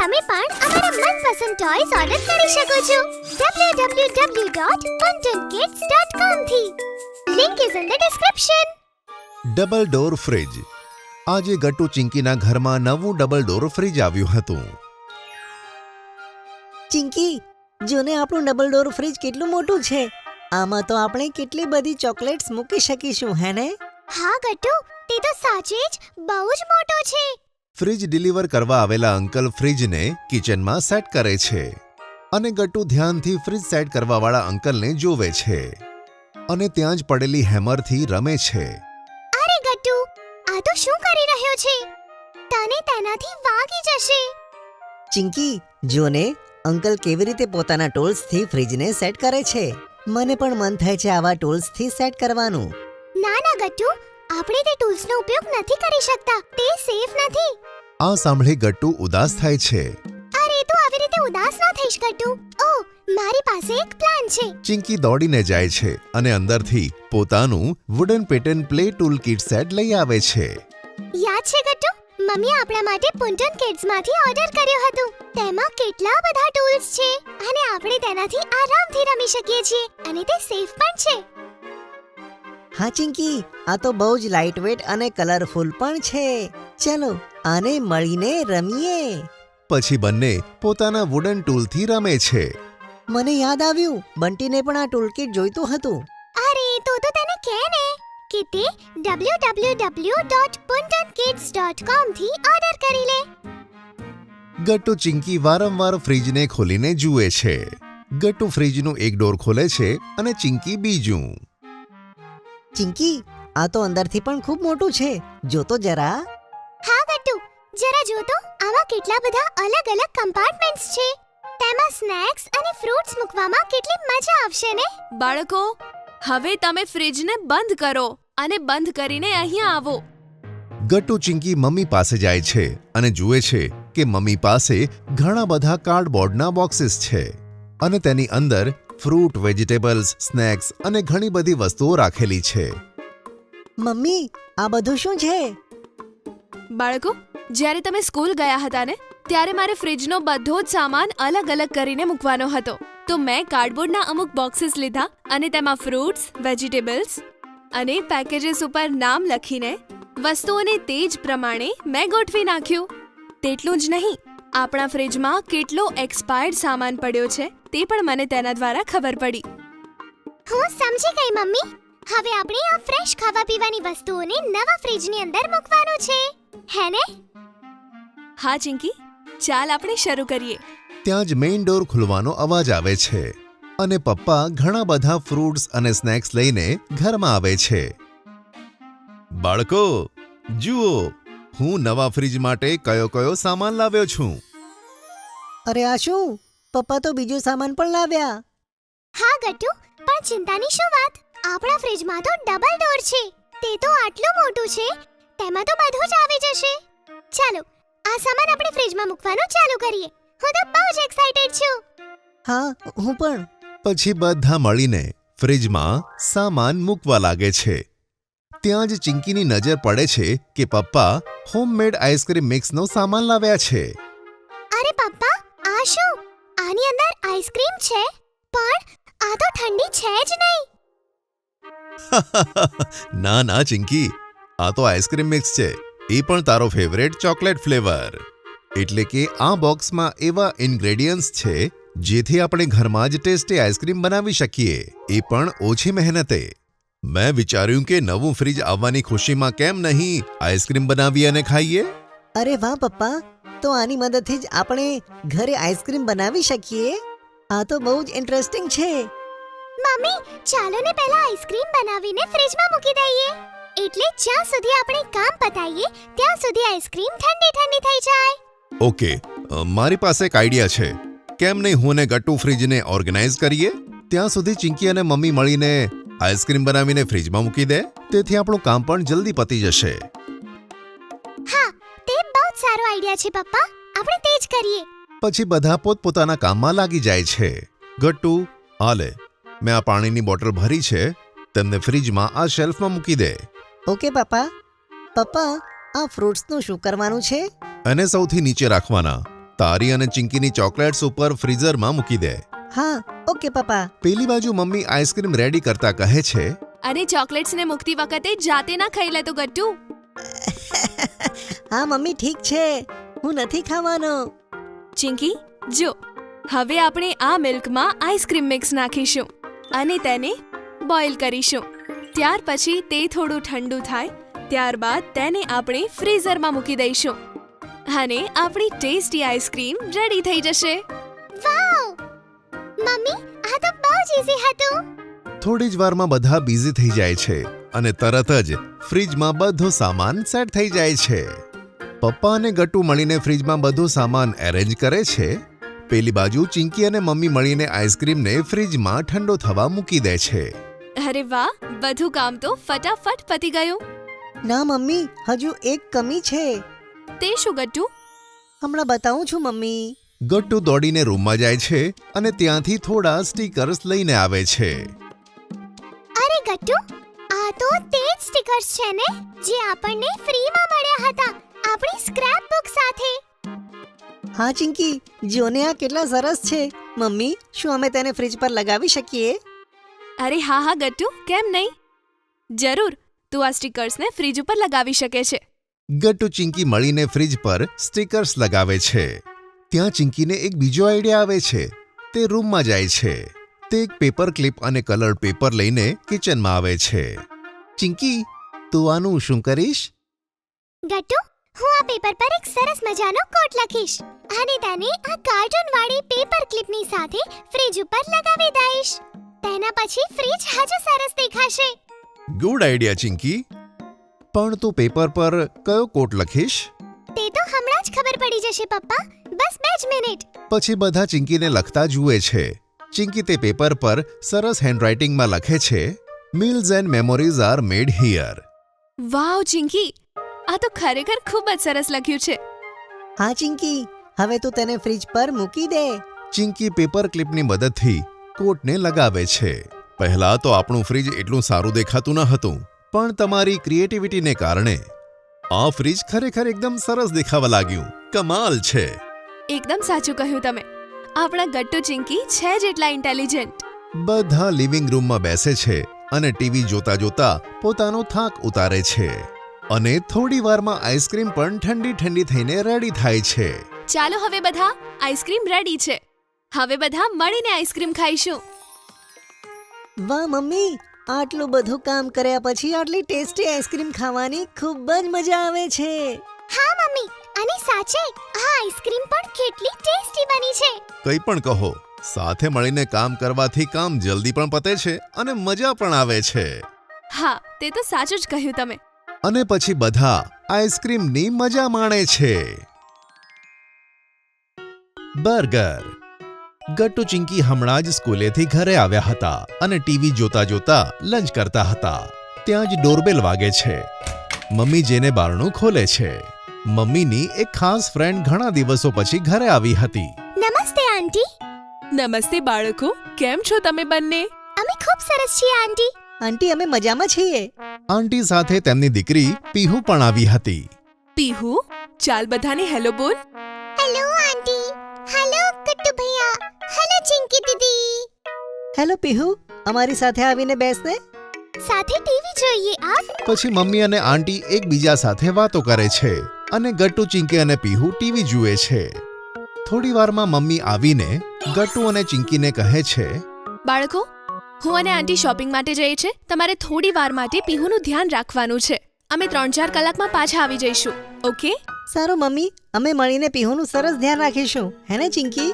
તમે પણ અમારા મનપસંદ ટોયઝ ઓર્ડર કરી શકો છો www.puntonkids.com થી. Link is in the description. Double door fridge. આજે ગટ્ટુ ચિંકીના ઘરમાં નવું ડબલ ડોર ફ્રિજ આવ્યું હતું. ચિંકી, જોને આપણું ડબલ ડોર ફ્રિજ કેટલું મોટું છે. આમાં તો આપણે કેટલી બધી ચોકલેટ્સ મૂકી શકીશું, હે ને? હા ગટ્ટુ, તે તો સાચે જ બહુ જ મોટો છે. ફ્રિજ ડિલિવર કરવા આવેલા અંકલ ફ્રિજને કિચનમાં સેટ કરે છે અને ગટ્ટુ ધ્યાનથી ફ્રિજ સેટ કરવાવાળા અંકલને જોવે છે અને ત્યાં જ પડેલી હેમરથી રમે છે. અરે ગટ્ટુ, આ તો શું કરી રહ્યો છે? તને તેનાથી વાગી જશે. ચિંકી, જોને અંકલ કેવી રીતે પોતાના ટૂલ્સથી ફ્રિજને સેટ કરે છે. મને પણ મન થાય છે આવા ટૂલ્સથી સેટ કરવાનું. ના ના ગટ્ટુ, આપણે તે ટૂલ્સનો ઉપયોગ નથી કરી શકતા. તે સેફ નથી. આ સાંભળી ગટ્ટુ ઉદાસ થાય છે. અરે તું આવી રીતે ઉદાસ ના થઈશ ગટ્ટુ. ઓહ, મારી પાસે એક પ્લાન છે. ચિંકી દોડીને જાય છે અને અંદરથી પોતાનું wooden pattern play tool kit set લઈ આવે છે. યાદ છે ગટ્ટુ, મમ્મીએ આપણા માટે પુન્ટન કિડ્સમાંથી ઓર્ડર કર્યું હતું. તેમાં કેટલા બધા ટૂલ્સ છે અને આપણે તેનાથી આરામથી રમી શકીએ છીએ અને તે સેફ પણ છે. હા ચિંકી, આ તો બહુ જ લાઇટવેટ અને કલરફુલ પણ છે. ચલો આને મળીને રમીએ. પછી બંને પોતાના વુડન ટૂલથી રમે છે. મને યાદ આવ્યું, બંટીને પણ આ ટૂલકિટ જોઈતું હતું. અરે તો તેને કહે ને કે તે www.puntonkids.com થી ઓર્ડર કરી લે. ગટ્ટુ ચિંકી વારંવાર ફ્રિજને ખોલીને જુએ છે. ગટ્ટુ ફ્રિજનું એક ડોર ખોલે છે અને ચિંકી બીજું. ચિંકી, આ તો અંદરથી પણ ખૂબ મોટું છે. જો તો જરા. હા ગટ્ટુ, જરા જો તો આમાં કેટલા બધા અલગ અલગ કમ્પાર્ટમેન્ટ્સ છે. તેમાં સ્નેક્સ અને ફ્રૂટ્સ મૂકવામાં કેટલી મજા આવશે ને. બાળકો, હવે તમે ફ્રિજને બંધ કરો અને બંધ કરીને અહીંયા આવો. ગટ્ટુ ચિંકી મમ્મી પાસે જાય છે અને જુએ છે કે મમ્મી પાસે ઘણા બધા કાર્ડબોર્ડના બોક્સીસ છે અને તેની અંદર ફ્રૂટ, વેજીટેબલ્સ, સ્નેક્સ અને ઘણી બધી વસ્તુઓ રાખેલી છે. મમ્મી, આ બધું શું છે? બાળકો, જ્યારે તમે સ્કૂલ ગયા હતા ને, ત્યારે મારે ફ્રિજનો બધો જ સામાન અલગ અલગ કરીને મૂકવાનો હતો. તો મેં કાર્ડબોર્ડના અમુક બોક્સીસ લીધા અને તેમાં ફ્રૂટ્સ, વેજીટેબલ્સ અને પેકેજીસ ઉપર નામ લખીને વસ્તુઓને તે જ પ્રમાણે મેં ગોઠવી નાખ્યું. તેટલું જ નહીં, આપણા ફ્રિજમાં કેટલો એક્સપાયર્ડ સામાન પડ્યો છે તે પણ મને તેના દ્વારા ખબર પડી. હું સમજી ગઈ મમ્મી. હવે આપણે આ ફ્રેશ ખાવા પીવાની વસ્તુઓને નવા ફ્રિજની અંદર મૂકવાનું છે, હે ને? હા ચિંકી, ચાલ આપણે શરૂ કરીએ. ત્યાં જ મેઇન ડોર ખુલવાનો અવાજ આવે છે અને પપ્પા ઘણા બધા ફ્રૂટ્સ અને સ્નેક્સ લઈને ઘરમાં આવે છે. બાળકો, જુઓ, હું નવા ફ્રિજ માટે કયો સામાન લાવ્યો છું. અરે આ શું? પપ્પા તો બીજો સામાન પણ લાવ્યા. હા ગટ્ટુ, પણ ચિંતાની શું વાત? આપણા ફ્રિજમાં તો ડબલ ડોર છે. તે તો આટલું મોટું છે, તેમાં તો બધું જ આવી જશે. ચાલો આ સામાન આપણે ફ્રિજમાં મૂકવાનું ચાલુ કરીએ. હું તો બહુ જ એક્સાઇટેડ છું. હા, હું પણ. પછી બધા મળીને ફ્રિજમાં સામાન મૂકવા લાગે છે. ત્યાં જ ચિંકીની નજર પડે છે કે પપ્પા હોમમેડ આઈસ્ક્રીમ મિક્સનો સામાન લાવ્યા છે. અરે પપ્પા, આ શું? આની અંદર આઈસ્ક્રીમ છે, પણ આ તો ઠંડી છે જ નહીં. ના ના ચિંકી, આ તો આઈસ્ક્રીમ મિક્સ છે, એ પણ તારો ફેવરેટ ચોકલેટ ફ્લેવર. એટલે કે આ બોક્સમાં એવા ઇન્ગ્રેડિયન્ટ્સ છે જેથી આપણે ઘરમાં જ ટેસ્ટી આઈસ્ક્રીમ બનાવી શકીએ, એ પણ ઓછી મહેનતે. મેં વિચાર્યું કે નવું ફ્રિજ આવવાની ખુશીમાં કેમ નહીં આઈસ્ક્રીમ બનાવીએ અને ખાઈએ. અરે વાહ પપ્પા, તો આની મદદથી જ આપણે ઘરે આઈસ્ક્રીમ બનાવી શકીએ. આ તો બહુ જ ઇન્ટરેસ્ટિંગ છે. મમ્મી, ચાલો ને પહેલા આઈસ્ક્રીમ બનાવીને ફ્રિજમાં મૂકી દઈએ. એટલે જ્યાં સુધી આપણે કામ પતાઈએ ત્યાં સુધી આઈસ્ક્રીમ ઠંડી થઈ જાય. ઓકે, મારી પાસે એક આઈડિયા છે. કેમ નહીં હું ને ગટ્ટુ ફ્રિજને ઓર્ગેનાઇઝ કરીએ? ત્યાં સુધી ચિંકી અને મમ્મી મળીને આઈસ્ક્રીમ બનાવીને ફ્રિજમાં મૂકી દે. તેથી આપણું કામ પણ જલ્દી પતી જશે. હા, તે બહુ જ સારો આઈડિયા છે પપ્પા. આપણે તે જ કરીએ. પછી બધા પોતપોતાના કામમાં લાગી જાય છે. ગટ્ટુ, આ લે, મેં આ પાણીની બોટલ ભરી છે, તેમને ફ્રિજમાં આ શેલ્ફમાં મૂકી દે. ઓકે પપ્પા. પપ્પા, આ ફ્રૂટ્સનું શું કરવાનું છે? અને સૌથી નીચે રાખવાના. તારી અને ચિંકીની ચોકલેટ્સ ઉપર ફ્રીઝરમાં મૂકી દે. હા ઓકે પપ્પા. પેલી બાજુ મમ્મી આઈસ્ક્રીમ રેડી કરતા કહે છે, અને ચોકલેટ્સને મૂકતી વખતે જાતે ના ખાઈ લે તો ગટ્ટુ. હા મમ્મી ઠીક છે, હું નથી ખાવાનો. ચિંકી જો, હવે આપણે આ મિલ્કમાં આઈસ્ક્રીમ મિક્સ નાખીશું અને તેને બોઇલ કરીશું. ત્યાર પછી તે થોડું ઠંડુ થાય ત્યારબાદ તેને આપણે ફ્રીઝરમાં મૂકી દઈશું અને આપણી ટેસ્ટી આઈસ્ક્રીમ રેડી થઈ જશે. વાવ મમ્મી, આ તો બહુ જ ઈઝી હતું. થોડી જ વારમાં બધા બિઝી થઈ જાય છે અને તરત જ ફ્રીજમાં બધો સામાન સેટ થઈ જાય છે. પપ્પા અને ગટ્ટુ મળીને ફ્રીજમાં બધો સામાન એરેન્જ કરે છે. પેલી બાજુ ચિંકી અને મમ્મી મળીને આઈસ્ક્રીમને ફ્રીજમાં ઠંડો થવા મૂકી દે છે. અરે વાહ, બધું કામ તો ફટાફટ પતી ગયું. ના મમ્મી, હજુ એક કમી છે. તે શું ગટ્ટુ? હમણાં બતાવું છું મમ્મી. ગટ્ટુ દોડીને રૂમમાં જાય છે અને ત્યાંથી થોડા સ્ટીકર્સ લઈને આવે છે. અરે ગટ્ટુ, આ તો તે જ સ્ટીકર્સ છે ને જે આપણને ફ્રીમાં મળ્યા હતા આપણી સ્ક્રેપ બુક સાથે. હા ચિંકી, જોને આ કેટલા સરસ છે. મમ્મી, શું અમે તેને ફ્રીજ પર લગાવી શકીએ? અરે હા હા ગટ્ટુ, કેમ નહીં, જરૂર. તું આ સ્ટીકર્સને ફ્રીજ ઉપર લગાવી શકે છે. ગટ્ટુ ચિંકી મળીને ફ્રીજ પર સ્ટીકર્સ લગાવે છે. ત્યાં ચિંકીને એક બીજો આઈડિયા આવે છે. તે રૂમમાં જાય છે. તે એક પેપર ક્લિપ અને કલર પેપર લઈને કિચનમાં આવે છે. ચિંકી, તું આનું શું કરીશ? ગટ્ટુ, હું આ પેપર પર એક સરસ મજાનો કોટ લખીશ અને તેને આ કાર્ટૂન વાળી પેપર ક્લિપની સાથે ફ્રીજ ઉપર લગાવી દઈશ. તેના પછી ફ્રીજ હજુ સરસ દેખાશે. Good idea Chinki. પણ તું પેપર પર કયો કોટ લખીશ? તે તો હમણાં જ ખબર પડી જશે પપ્પા, બસ 2 જ મિનિટ. પછી બધા ચિંકીને લખતા જુએ છે. ચિંકી તે પેપર પર સરસ હેન્ડરાઇટિંગમાં લખે છે, meals and memories are made here. Wow Chinki, આ તો ખરેખર ખૂબ જ સરસ લખ્યું છે. હા ચિંકી, હવે તું તેને ફ્રીજ પર મૂકી દે. ચિંકી પેપર ક્લિપની મદદથી કોટને લગાવે છે. પહેલા તો આપણું ફ્રીજ એટલું સારું દેખાતું ન હતું, પણ તમારી ક્રિએટિવિટીને કારણે આ ફ્રીજ ખરેખર એકદમ સરસ દેખાવા લાગ્યું. કમાલ છે. એકદમ સાચું કહ્યું તમે. આપણા ગટ્ટુ ચિંકી છે જ એટલા ઇન્ટેલિજન્ટ. બધા લિવિંગ રૂમમાં બેસે છે અને ટીવી જોતા જોતા પોતાનો થાક ઉતારે છે. અને થોડી વારમાં આઈસ્ક્રીમ પણ ઠંડી ઠંડી થઈને રેડી થાય છે. ચાલો હવે બધા, આઈસ્ક્રીમ રેડી છે. હવે બધા મળીને આઈસ્ક્રીમ ખાઈશું. વાહ મમ્મી, આટલું બધું કામ કર્યા પછી આટલી ટેસ્ટી આઈસ્ક્રીમ ખાવાની ખૂબ જ મજા આવે છે. હા મમ્મી, અને સાચે આ આઈસ્ક્રીમ પણ કેટલી ટેસ્ટી બની છે. કંઈ પણ કહો, સાથે મળીને કામ કરવાથી કામ જલ્દી પણ પતે છે અને મજા પણ આવે છે. હા, તે તો સાચું જ કહ્યું તમે. અને પછી બધા આઈસ્ક્રીમની મજા માણે છે. બર્ગર. ગટ્ટુ ચિંકી હમણાં જ સ્કૂલેથી ઘરે આવ્યા હતા અને ટીવી જોતા જોતા લંચ કરતા હતા. ત્યાં જ ડોરબેલ વાગે છે. મમ્મી જેને બારણું ખોલે છે. મમ્મીની એક ખાસ ફ્રેન્ડ ઘણા દિવસો પછી ઘરે આવી હતી. નમસ્તે આંટી. નમસ્તે બાળકો, કેમ છો તમે બંને? અમે ખૂબ સરસ છીએ આંટી. આંટી, અમે મજામાં છીએ. આંટી સાથે તેમની દીકરી પીહુ પણ આવી હતી. પીહુ, ચાલ બધાને હેલો બોલ. Hello aunty. હેલો ગટ્ટુ ભૈયા. હેલો ચિંકી દીદી. હેલો પીહુ, અમારી સાથે આવીને બેસને. સાથે ટીવી જોઈએ આવ. પછી મમ્મી અને આંટી એકબીજા સાથે વાતો કરે છે અને ગટ્ટુ ચિંકી અને પીહુ ટીવી જુએ છે. થોડી વારમાં મમ્મી આવીને ગટ્ટુ અને ચિંકીને કહે છે, બાળકો, હું અને આંટી શોપિંગ માટે જઈએ છે. તમારે થોડી વાર માટે પીહુનું ધ્યાન રાખવાનું છે. અમે 3-4 કલાકમાં પાછા આવી જઈશું. ઓકે? સારું મમ્મી, અમે મળીને પીહુનું સરસ ધ્યાન રાખીશું. હે ને ચિંકી?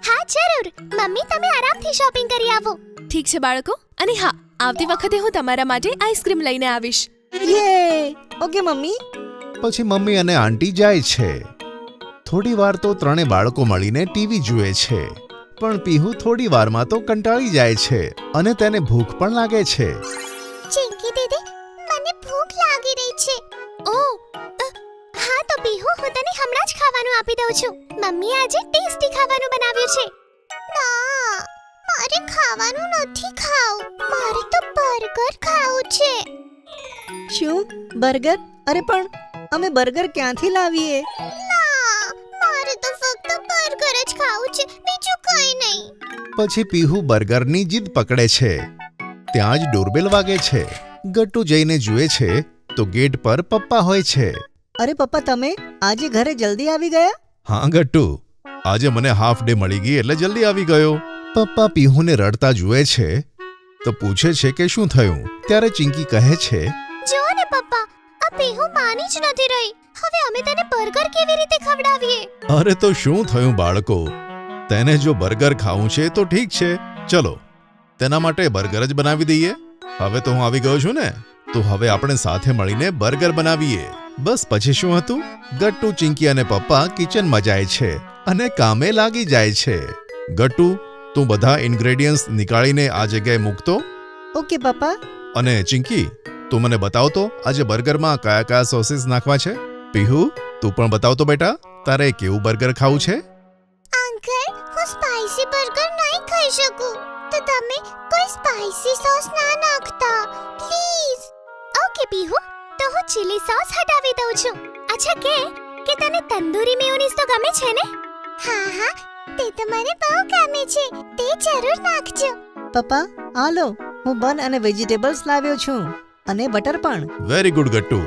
હા જરૂર. મમ્મી તમે આરામથી શોપિંગ કરી આવો. ઠીક છે બાળકો. અને હા, આવતી વખતે હું તમારા માટે આઈસ્ક્રીમ લઈને આવીશ. યે! Okay mummy. પછી મમ્મી અને આંટી જાય છે. થોડી વાર તો ત્રણે બાળકો મળીને ટીવી જુએ છે. પણ પીહુ થોડી વારમાં તો કંટાળી જાય છે અને તેને ભૂખ પણ લાગે છે. ચિંકી દીદી, મને ભૂખ લાગી રહી છે. ઓહ, હા તો પીહુ, હું તને હમણાં જ ખાવાનું આપી દઉં છું. મમ્મીએ આજે ટેસ્ટી ખાવાનું બનાવ્યું છે. ના, મારે ખાવાનું નથી ખાવું. મારે તો બર્ગર ખાવું છે. શું? બર્ગર? અરે પણ અમે બર્ગર ક્યાંથી લાવીએ? ના, મારે તો ફક્ત પછી પીહુ બર્ગરની જીદ પકડે છે. ત્યાં જ ડોરબેલ વાગે છે. ગટ્ટુ જઈને જુએ છે તો ગેટ પર પપ્પા હોય છે. અરે પપ્પા, તમે આજે ઘરે જલ્દી આવી ગયા? હા ગટ્ટુ, આજે મને હાફ ડે મળી ગઈ એટલે જલ્દી આવી ગયો. પપ્પા પીહુને રડતા જુએ છે તો પૂછે છે કે શું થયું. ત્યારે ચિંકી કહે છે, જો ને પપ્પા, આ પીહુ માની જ નથી રહી. હવે અમે તેને બર્ગર કેવી રીતે ખવડાવીએ? અરે તો શું થયું બાળકો, તેને જો બર્ગર ખાવું છે તો ઠીક છે, ચલો તેના માટે બર્ગર જ બનાવી દઈએ. હવે તો હું આવી ગયો છું ને, તો હવે આપણે સાથે મળીને બર્ગર બનાવીએ. બસ પછી શું હતું, ગટ્ટુ, ચિંકી અને પપ્પા કિચનમાં જાય છે અને કામે લાગી જાય છે. ગટ્ટુ, તું બધા ઇન્ગ્રેડિયન્ટ્સ નીકાળીને આ જગ્યાએ મૂકતો. ઓકે પપ્પા. અને ચિંકી, તું મને બતાવતો આજે બર્ગરમાં કયા કયા સોસીસ નાખવા છે. પીહુ, તું પણ બતાવતો બેટા, તારે કેવું બર્ગર ખાવું છે. અંકલ, હું સ્પાઈસી બર્ગર નહીં ખાઈ શકું, તો તમે કોઈ સ્પાઈસી સોસ ના નાખતા પ્લીઝ. ઓકે પીહુ, તો હું ચીલી સોસ હટાવી દઉં છું. અચ્છા કે તને તંદૂરી મેયોનીઝ તો ગમે છે ને? હા હા, તે તો મને બહુ ગમે છે, તે જરૂર નાખજો. પપ્પા, આ લો, હું બન અને વેજીટેબલ્સ લાવ્યો છું, અને બટર પણ. Very good Gattu.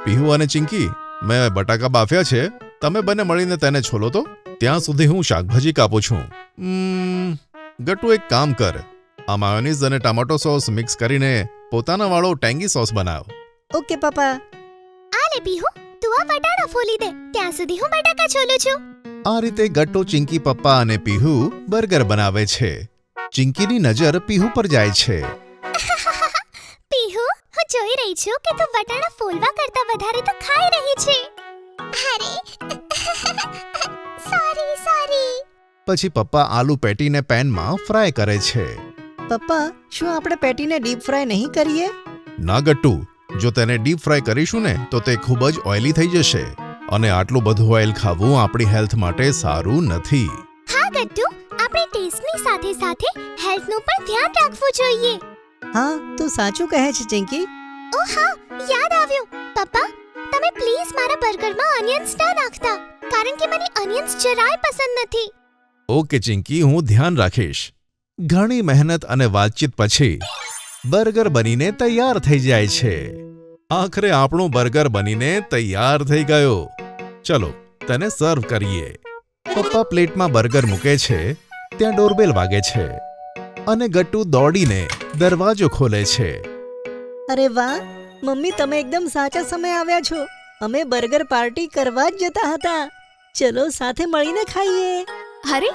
પીહુ અને ચિંકી, મેં બટાકા બાફ્યા છે, તમે બંને મળીને તેને છોલો તો. ત્યાં સુધી હું શાકભાજી કાપું છું. ગટ્ટુ, એક કામ કર, આ માયોનીઝ અને ટમેટો સોસ મિક્સ કરીને પોતાના વાળો ટેંગી સોસ બનાવ. ઓકે પપ્પા. આ લે પીહુ, તું આ વટાણા ફોલી દે, ત્યાં સુધી હું બટાકા છોલું છું. આ રીતે ગટ્ટુ, ચિંકી, પપ્પા અને પીહુ બર્ગર બનાવે છે. ચિંકીની નજર પીહુ પર જાય છે. પીહુ, હું જોઈ રહી છું કે તું વટાણા ફોલવા કરતા વધારે તો ખાઈ રહી છે. અરે સોરી. પછી પપ્પા આલુ પેટીને પેનમાં ફ્રાય કરે છે. પપ્પા, શું આપણે પેટીને ડીપ ફ્રાય નહીં કરીએ? ના ગટ્ટુ, જો તેને ડીપ ફ્રાય કરીશું ને તો તે ખૂબ જ ઓઇલી થઈ જશે, અને આટલું બધું ઓઇલ ખાવું આપણી હેલ્થ માટે સારું નથી. હા ગટ્ટુ, આપણે ટેસ્ટની સાથે સાથે હેલ્થનું પણ ધ્યાન રાખવું જોઈએ. હા, તું સાચું કહે છે ચિંકી. ઓ હા, યાદ આવ્યું. પપ્પા, તમે પ્લીઝ મારા બર્ગરમાં ઓનિયન્સ ના નાખતા, કારણ કે મને ઓનિયન્સ જરાય પસંદ નથી. ઓકે ચિંકી, હું ધ્યાન રાખીશ. ઘણી મહેનત અને વાતચીત પછી બર્ગર બનીને તૈયાર થઈ જાય છે. આખરે આપણું બર્ગર બનીને તૈયાર થઈ ગયો. ચલો તેને સર્વ કરીએ. પપ્પા પ્લેટમાં બર્ગર મૂકે છે, ત્યાં ડોરબેલ વાગે છે અને ગટ્ટુ દોડીને દરવાજો ખોલે છે. અરે વાહ મમ્મી, તમે એકદમ સાચા સમયે આવ્યા છો. અમે બર્ગર પાર્ટી કરવા જ જતા હતા. ચલો સાથે મળીને ખાઈએ. અરે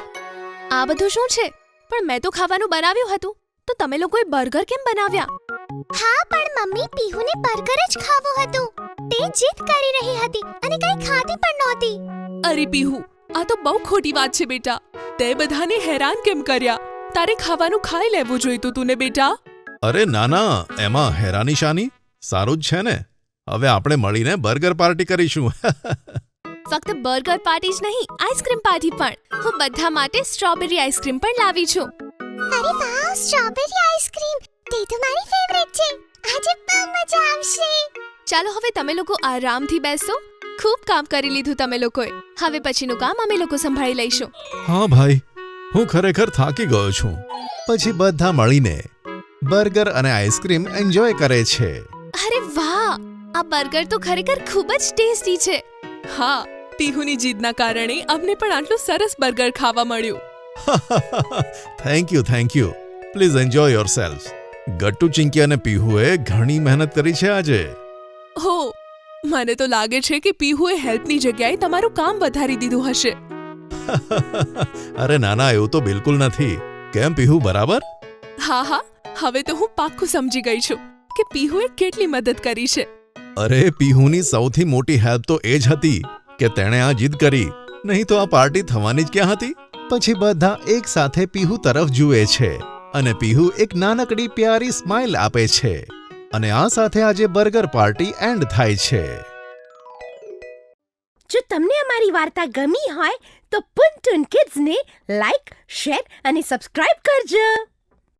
આ બધું શું છે? પણ મેં તો ખાવાનું બનાવ્યું હતું, તો તમે લોકોએ બર્ગર કેમ બનાવ્યા? હા, પણ મમ્મી પીહુને બર્ગર જ ખાવું હતું. તે જીદ કરી રહી હતી અને કંઈ ખાતી પણ નહોતી. અરે પીહુ, આ તો બહુ ખોટી વાત છે બેટા. તે બધાને હેરાન કેમ કર્યા? તારે ખાવાનું ખાઈ લેવું જોઈતું તું ને બેટા. અરે નાના, એમાં હેરાની શાની? સારું જ છે ને. હવે આપણે મળીને બર્ગર પાર્ટી કરીશું. ફક્ત બર્ગર પાર્ટી જ નહીં, આઈસ્ક્રીમ પાર્ટી પણ. હું બધા માટે સ્ટ્રોબેરી આઈસ્ક્રીમ પણ લાવી છું. અરે વાહ, સ્ટ્રોબેરી આઈસ્ક્રીમ, તે તો મારી ફેવરેટ છે. આજે બહુ મજા આવશે. ચાલો હવે તમે લોકો આરામથી બેસો. ખૂબ કામ કરી લીધું તમે લોકોએ. હવે પછીનું કામ અમે લોકો સંભાળી લઈશું. હા ભાઈ, હું ખરેખર થાકી ગયો છું. પછી બધા મળીને બર્ગર અને આઈસ્ક્રીમ એન્જોય કરે છે. અરે વાહ, આ બર્ગર તો ખરેખર ખૂબ જ ટેસ્ટી છે. હા, પીહુની જીદના કારણે અમને પણ આટલું સરસ બર્ગર ખાવા મળ્યું. Thank you. Please enjoy yourself. Gattu, Chinki અને પીહુએ ઘણી મહેનત કરી છે આજે. હો, મને તો લાગે છે કે પીહુએ હેલ્પની જગ્યાએ તમારું કામ વધારી દીધું હશે. અરે નાના, એવું તો બિલકુલ નથી. કેમ પીહુ, બરાબર? હા, હવે તો હું પાક્કું સમજી ગઈ છું કે પીહુએ કેટલી મદદ કરી છે. અરે પીહુની સૌથી મોટી હેલ્પ તો એ જ હતી કે તેણે આ જીદ કરી, નહીં તો આ પાર્ટી થવાની જ ક્યાં હતી. પછી બધા એક સાથે પીહુ તરફ જુએ છે અને પીહુ એક નાનકડી પ્યારી સ્માઇલ આપે છે. અને આ સાથે આજે બર્ગર પાર્ટી એન્ડ થાય છે. જો તમને અમારી વાર્તા ગમી હોય તો પુન ટુન કિડ્સને લાઈક, શેર અને સબસ્ક્રાઇબ કરજો.